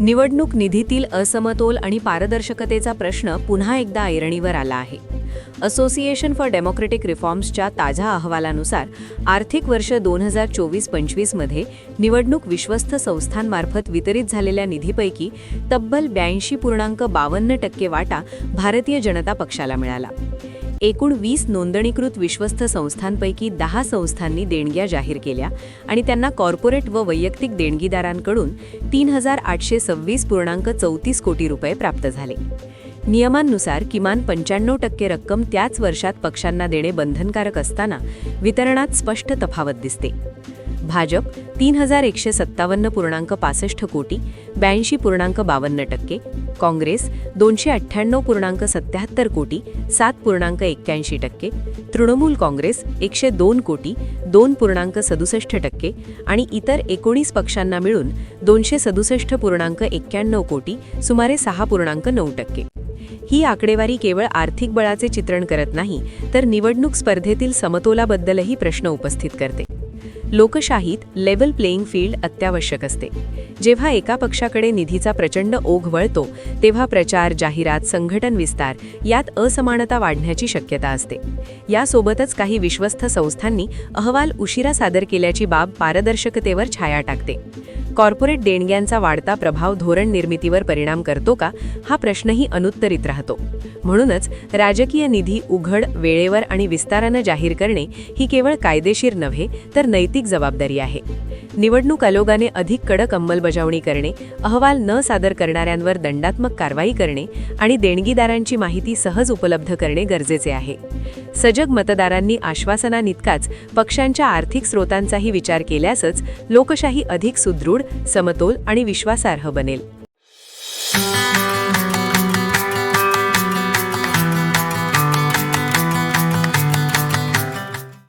निवडणूक निधीतील असमतोल आणि पारदर्शकतेचा प्रश्न पुन्हा एकदा ऐरणीवर आला आहे. असोसिएशन फॉर डेमोक्रेटिक रिफॉर्म्सच्या ताज्या अहवालानुसार आर्थिक वर्ष 2024-25 मध्ये निवडणूक विश्वस्त संस्थांमार्फत वितरित झालेल्या निधीपैकी तब्बल 82.52% वाटा भारतीय जनता पक्षाला मिळाला. एकूण 20 नोंदणीकृत विश्वस्त संस्थांपैकी 10 संस्थांनी देणग्या जाहीर केल्या आणि त्यांना कॉर्पोरेट व वैयक्तिक देणगीदारांकडून 3,826.34 कोटी रुपये प्राप्त झाले. नियमांनुसार किमान 95% रक्कम त्याच वर्षात पक्षांना देणे बंधनकारक असताना वितरणात स्पष्ट तफावत दिसते. भाजप 3,157.65 कोटी 82.52%, काँग्रेस 298.77 कोटी 7.81%, तृणमूल काँग्रेस 102 कोटी 2.67% आणि इतर 19 पक्षांना मिळून 267.91 कोटी सुमारे 6.9%. ही आकडेवारी केवळ आर्थिक बळाचे चित्रण करत नाही, तर निवडणूक स्पर्धेतील समतोलाबद्दलही प्रश्न उपस्थित करते. लोकशाहीत लेव्हल प्लेइंग फील्ड अत्यावश्यक असते. जेव्हा एका पक्षाकडे निधीचा प्रचंड ओघ वळतो, तेव्हा प्रचार, जाहिरात, संघटन विस्तार यात असमानता वाढण्याची शक्यता असते. यासोबतच काही विश्वस्त संस्थांनी अहवाल उशिरा सादर केल्याची बाब पारदर्शकतेवर छाया टाकते. कॉर्पोरेट देणग्यांचा वाढता प्रभाव धोरण निर्मितीवर परिणाम करतो का, हा प्रश्नही अनुत्तरित राहतो. म्हणूनच राजकीय निधी उघड, वेळेवर आणि विस्तारानं जाहीर करणे ही केवळ कायदेशीर नव्हे, तर नैतिक जबाबदारी आहे. निवडणूक आयोगाने अधिक कडक अंमलबजावणी करणे, अहवाल न सादर करणाऱ्यांवर दंडात्मक कारवाई करणे आणि देणगीदारांची माहिती सहज उपलब्ध करणे गरजेचे आहे. सजग मतदारांनी आश्वासनांइतकाच पक्षांच्या आर्थिक स्रोतांचाही विचार केल्यासच लोकशाही अधिक सुदृढ, समतोल आणि विश्वासार्ह बनेल.